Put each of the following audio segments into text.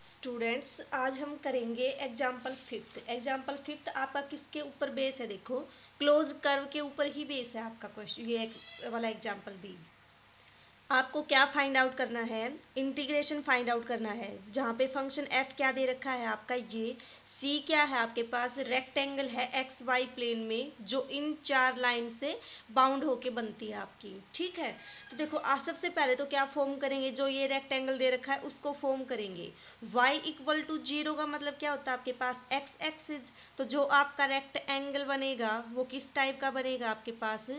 Students, आज हम करेंगे एग्जाम्पल फिफ्थ आपका किसके ऊपर बेस है? देखो, क्लोज कर्व के ऊपर ही बेस है आपका क्वेश्चन, ये वाला एग्जाम्पल भी। आपको क्या फाइंड आउट करना है? इंटीग्रेशन फाइंड आउट करना है, जहाँ पे फंक्शन एफ क्या दे रखा है आपका, ये सी क्या है आपके पास, रेक्टेंगल है एक्स वाई प्लेन में, जो इन चार लाइन से बाउंड होके बनती है आपकी। ठीक है, तो देखो सबसे पहले तो क्या फॉर्म करेंगे, जो ये रेक्टेंगल दे रखा है उसको फॉर्म करेंगे। y इक्वल टू जीरो का मतलब क्या होता है आपके पास, एक्स एक्सिस। तो जो आपका रेक्ट एंगल बनेगा वो किस टाइप का बनेगा आपके पास,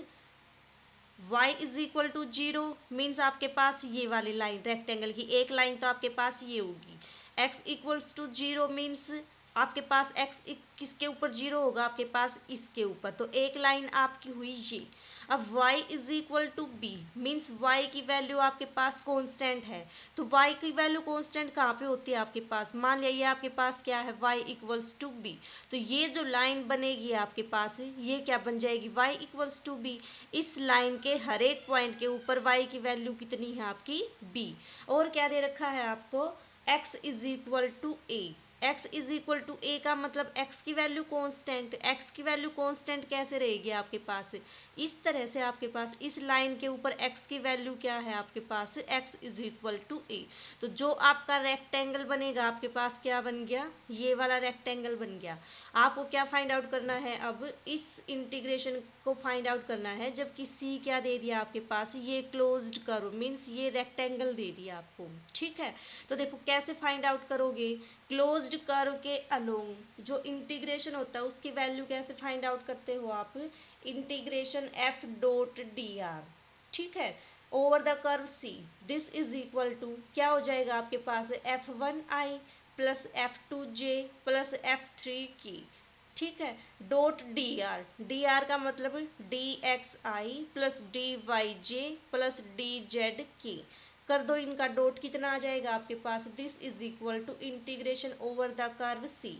y is equal to zero, means आपके पास ये वाली लाइन रेक्टेंगल की एक लाइन तो आपके पास ये होगी। x equals to zero means आपके पास x किसके ऊपर जीरो होगा, आपके पास इसके ऊपर, तो एक लाइन आपकी हुई ये। अब y is equal to B, means y की वैल्यू आपके पास कांस्टेंट है। तो y की वैल्यू कांस्टेंट कहाँ पे होती है आपके पास, मान लिया ये आपके पास क्या है, y इक्वल्स टू बी। तो ये जो लाइन बनेगी आपके पास ये क्या बन जाएगी, y इक्वल्स टू बी। इस लाइन के हर एक पॉइंट के ऊपर y की वैल्यू कितनी है आपकी, b। और क्या दे रखा है आपको, x is equal to a. x is equal to a का मतलब x की वैल्यू कांस्टेंट, x की वैल्यू कांस्टेंट कैसे रहेगी आपके पास, इस तरह से आपके पास इस लाइन के ऊपर x की वैल्यू क्या है आपके पास, x इज इक्वल टू ए। तो जो आपका रेक्टेंगल बनेगा आपके पास क्या बन गया, ये वाला रेक्टेंगल बन गया। आपको क्या फाइंड आउट करना है, अब इस इंटीग्रेशन को फाइंड आउट करना है, जबकि c क्या दे दिया आपके पास, ये क्लोज्ड कर्व मीन्स ये रेक्टेंगल दे दिया आपको। ठीक है, तो देखो कैसे फाइंड आउट करोगे, क्लोज्ड कर्व के अलोंग जो इंटीग्रेशन होता है उसकी वैल्यू कैसे फाइंड आउट करते हो आप, integration F dot d r. ठीक है, over the curve C, this is equal to क्या हो जाएगा आपके पास, F one i plus F two j plus F three की। ठीक है, dot d r, d r का मतलब d x i plus d y j plus d z की। कर दो इनका डॉट, कितना आ जाएगा आपके पास, this is equal to integration over the curve C,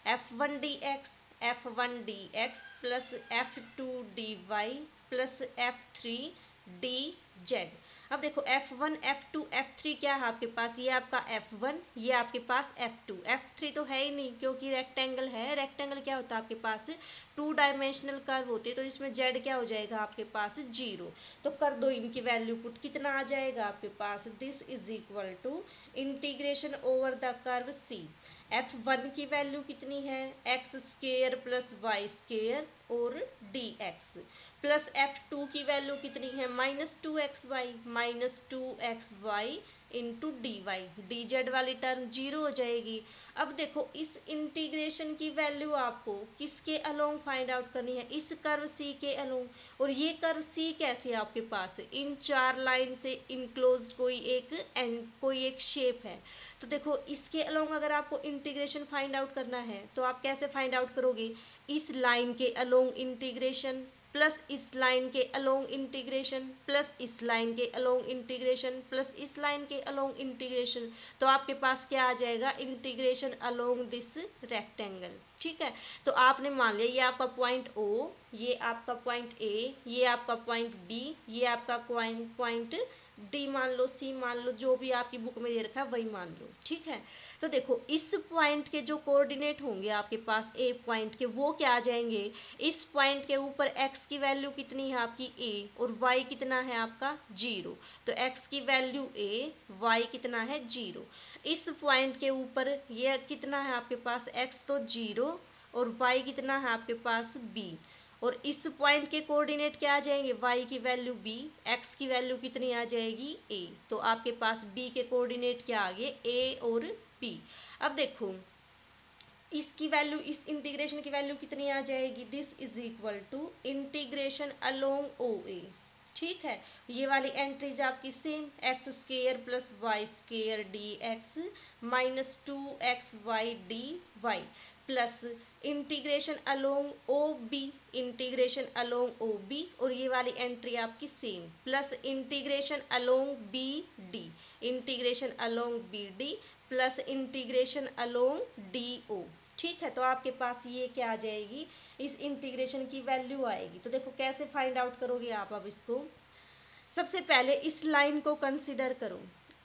F one D X, F one D x plus F two D Y plus F three D Z. अब देखो F1 F2 F3 क्या है आपके पास, ये आपका F1, ये आपके पास F2, F3 तो है ही नहीं क्योंकि रेक्टेंगल है। रेक्टेंगल क्या होता है आपके पास, टू डायमेंशनल कर्व होते हैं, तो इसमें Z क्या हो जाएगा आपके पास, जीरो। तो कर दो इनकी वैल्यू पुट, कितना आ जाएगा आपके पास, this is equal to integration over the curve C। F1 की वैल्यू कितनी है, x square plus Y square और डी एक्स, प्लस F2 की वैल्यू कितनी है, -2xy into d y, d z वाली टर्म जीरो हो जाएगी। अब देखो इस इंटीग्रेशन की वैल्यू आपको किसके अलोंग फाइंड आउट करनी है, इस कर्व सी के अलोंग। और ये कर्व सी कैसे है आपके पास, इन चार लाइन से इनक्लोज्ड कोई एक शेप है। तो देखो इसके अलोंग अगर आपको इंटीग्रेशन फाइंड आउट करना है तो आप कैसे फाइंड आउट करोगे, इस लाइन के अलोंग इंटीग्रेशन प्लस इस लाइन के अलोंग इंटीग्रेशन प्लस इस लाइन के अलोंग इंटीग्रेशन प्लस इस लाइन के अलोंग इंटीग्रेशन। तो आपके पास क्या आ जाएगा, इंटीग्रेशन अलोंग दिस रेक्टेंगल। ठीक है, तो आपने मान लिया ये आपका पॉइंट ओ, ये आपका पॉइंट ए, ये आपका पॉइंट बी, ये आपका पॉइंट डी मान लो, सी मान लो, जो भी आपकी बुक में दे रखा है वही मान लो। ठीक है, तो देखो इस पॉइंट के जो कोऑर्डिनेट होंगे आपके पास ए पॉइंट के, वो क्या आ जाएंगे, इस पॉइंट के ऊपर x की वैल्यू कितनी है आपकी a और y कितना है आपका जीरो। तो x की वैल्यू a, y कितना है जीरो। इस पॉइंट के ऊपर ये कितना है आपके पास, x तो जीरो और y कितना है आपके पास b। और इस पॉइंट के कोऑर्डिनेट क्या आ जाएंगे, y की वैल्यू b, x की वैल्यू कितनी आ जाएगी a। तो आपके पास b के कोऑर्डिनेट क्या आ गए, a और b। अब देखो इसकी वैल्यू, इस इंटीग्रेशन की वैल्यू कितनी आ जाएगी, this is equal to integration along O A. ठीक है, ये वाली एंट्रीज आपकी same, x square plus Y square D x minus two x y d Y plus integration along O B, integration along O B, और ये वाली entry आपकी same, plus integration along B D, integration along B D plus integration along D O. ठीक है, तो आपके पास ये क्या आ जाएगी, इस इंटीग्रेशन की वैल्यू आएगी। तो देखो कैसे फाइंड आउट करोगे आप, अब इसको सबसे पहले इस लाइन को कंसिडर करो,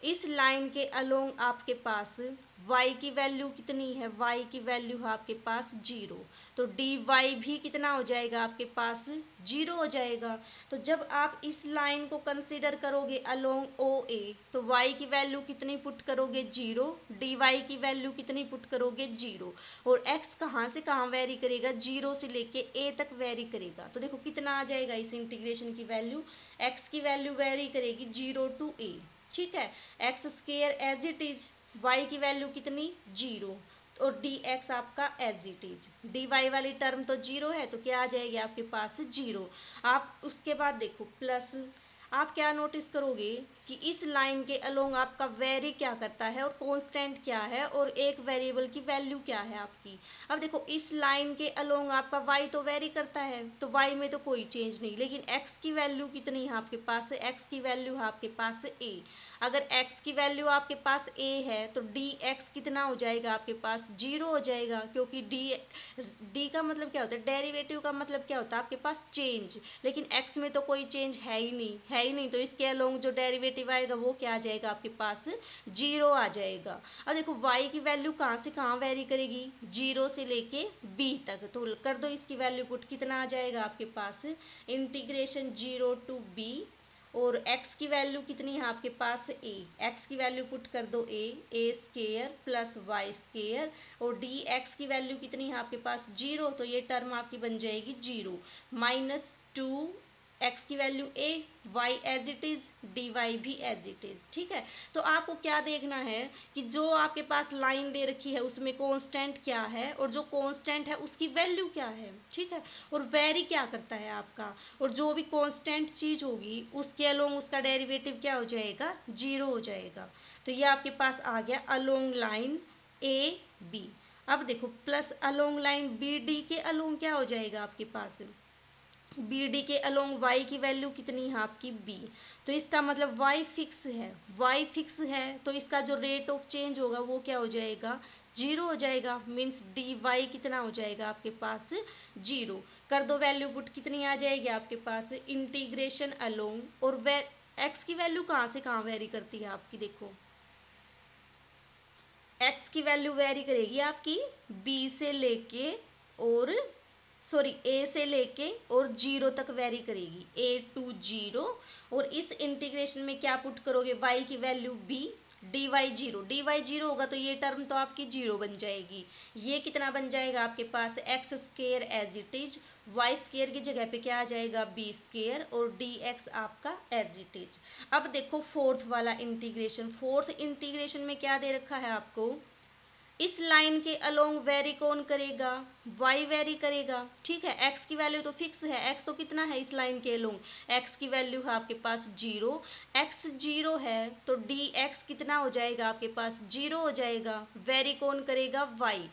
इस लाइन के अलोंग आपके पास y की वैल्यू कितनी है, y की वैल्यू है आपके पास 0, तो dy भी कितना हो जाएगा आपके पास 0 हो जाएगा। तो जब आप इस लाइन को कंसीडर करोगे अलोंग OA, तो y की वैल्यू कितनी पुट करोगे 0, dy की वैल्यू कितनी पुट करोगे 0, और x कहाँ से कहाँ वेरी करेगा, 0 से लेके a तक वेरी करेगा। तो देखो कितना आ जाएगा इस इंटीग्रेशन की वैल्यू, x की वैल्यू वेरी करेगी 0 to a, ठीक है। X square as it is, y की वैल्यू कितनी 0, और dx आपका एज इट इज, dy वाली टर्म तो 0 है तो क्या आ जाएगी आपके पास 0। आप उसके बाद देखो प्लस, आप क्या नोटिस करोगे कि इस लाइन के अलोंग आपका वेरी क्या करता है और कांस्टेंट क्या है और एक वेरिएबल की वैल्यू क्या है आपकी। अब देखो इस लाइन के अलोंग आपका y तो वेरी करता है, तो y में तो कोई चेंज नहीं, लेकिन x की वैल्यू कितनी है आपके पास, x की वैल्यू है आपके पास a। अगर x की वैल्यू आपके पास a है तो dx कितना हो जाएगा आपके पास 0 हो जाएगा, क्योंकि d का मतलब क्या होता है, डेरिवेटिव का मतलब क्या होता है आपके पास चेंज, लेकिन x में तो कोई चेंज है ही नहीं, तो इसके अलोंग जो डेरिवेटिव आएगा वो क्या आ जाएगा आपके पास 0 आ जाएगा। अब देखो y की वैल्यू कहाँ से कहाँ वेरी करेगी, 0 से लेके b तक, तो कर दो इसकी वैल्यू पुट, कितना आ जाएगा आपके पास इंटीग्रेशन 0 to b, और x की वैल्यू कितनी है आपके पास a, x की वैल्यू पुट कर दो a square plus Y square, और dx की वैल्यू कितनी है आपके पास 0, तो ये टर्म आपकी बन जाएगी 0 माइनस 2, x की value a, y as it is, dy भी एज इट इज, ठीक है। तो आपको क्या देखना है कि जो आपके पास लाइन दे रखी है उसमें कांस्टेंट क्या है, और जो कांस्टेंट है उसकी वैल्यू क्या है, ठीक है, और वेरी क्या करता है आपका, और जो भी कांस्टेंट चीज होगी उसके अलोंग उसका डेरिवेटिव क्या हो जाएगा 0 हो जाएगा। तो ये आपके पास आ गया अलोंग लाइन AB। अब देखो प्लस अलोंग लाइन BD के अलोंग क्या हो जाएगा आपके पास, BD के अलोंग y की वैल्यू कितनी है आपकी b, तो इसका मतलब y फिक्स है तो इसका जो रेट ऑफ चेंज होगा वो क्या हो जाएगा 0 हो जाएगा, मीन्स dy कितना हो जाएगा आपके पास 0। कर दो वैल्यू पुट, कितनी आ जाएगी आपके पास इंटीग्रेशन अलोंग, और x की वैल्यू कहाँ से कहाँ वेरी करती है आपकी, देखो x की वैल्यू वेरी करेगी आपकी b से लेके और सॉरी a से लेके और 0 तक वेरी करेगी, a to 0, और इस इंटीग्रेशन में क्या पुट करोगे y की वैल्यू b, dy 0 होगा तो ये टर्म तो आपकी 0 बन जाएगी। ये कितना बन जाएगा आपके पास x square as it is, y square की जगह पे क्या आ जाएगा बी स्क्वेयर, और dx आपका एज इट इज। अब देखो फोर्थ वाला इंटीग्रेशन, फोर्थ इंटीग्रेशन में क्या दे रखा है आपको, इस लाइन के अलोंग वेरी कौन करेगा, y वेरी करेगा, ठीक है। x की वैल्यू तो फिक्स है, x तो कितना है इस लाइन के अलोंग, x की वैल्यू है आपके पास 0, x 0 है तो dx कितना हो जाएगा आपके पास 0 हो जाएगा। वेरी कौन करेगा y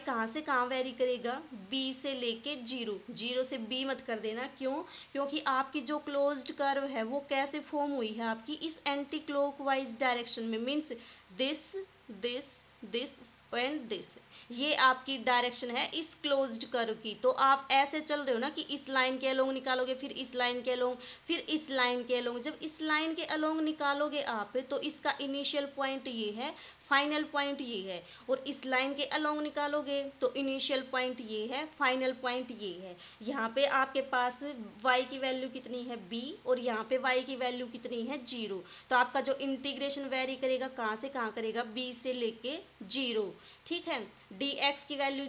कहाँ से कहाँ वेरी करेगा b से लेके 0 से b मत कर देना, क्यों, क्योंकि आपकी जो क्लोज्ड कर्व है वो कैसे फॉर्म हुई है आपकी इस एंटी क्लॉकवाइज डायरेक्शन में, means this this this and this, ये आपकी डायरेक्शन है इस क्लोज्ड कर्व की। तो आप ऐसे चल रहे हो ना कि इस लाइन के अलोंग निकालोगे, फिर इस लाइन के अलोंग, फिर इस लाइन के अलोंग, जब इस लाइन के अलोंग निकालोगे आप तो इसका इनिशियल पॉइंट ये है, फाइनल पॉइंट ये है, और इस लाइन के अलोंग निकालोगे तो इनिशियल पॉइंट ये है, फाइनल पॉइंट ये है। यहाँ पे आपके पास y की वैल्यू कितनी है b, और यहाँ पे y की वैल्यू कितनी है 0, तो आपका जो इंटीग्रेशन वेरी करेगा कहाँ से कहाँ करेगा b से लेके 0, ठीक है। dx की वैल्यू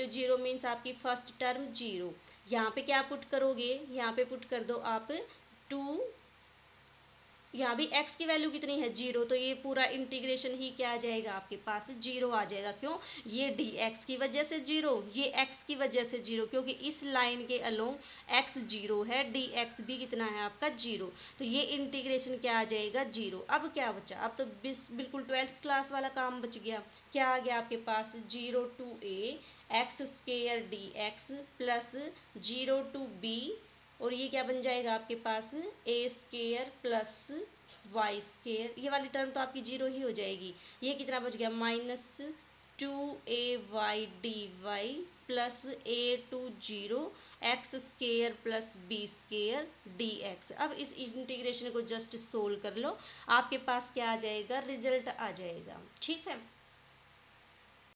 0 मीन्स आपकी फर्स्ट टर्म 0। यहाँ पे क्या पुट करोगे, यहाँ पे पुट कर दो आप 2, यहाँ भी x की वैल्यू कितनी है 0, तो ये पूरा इंटीग्रेशन ही क्या आ जाएगा आपके पास 0 आ जाएगा। क्यों, ये dx की वजह से 0, ये x की वजह से 0, क्योंकि इस लाइन के अलोंग x 0 है, dx भी कितना है आपका 0, तो ये इंटीग्रेशन क्या आ जाएगा 0। अब क्या बचा, अब तो बिल्कुल 12th क्लास वाला काम बच गया। क्या आ गया आपके पास 0 to a x square dx plus 0 to b, और ये क्या बन जाएगा आपके पास ए स्क्वेयर प्लस वाई स्क्वेयर, ये वाली टर्म तो आपकी 0 ही हो जाएगी। ये कितना बच गया -2ay dy plus a to 0, X square plus B square D X. अब इस इंटीग्रेशन को जस्ट सोल्व कर लो, आपके पास क्या आ जाएगा, रिजल्ट आ जाएगा। ठीक है,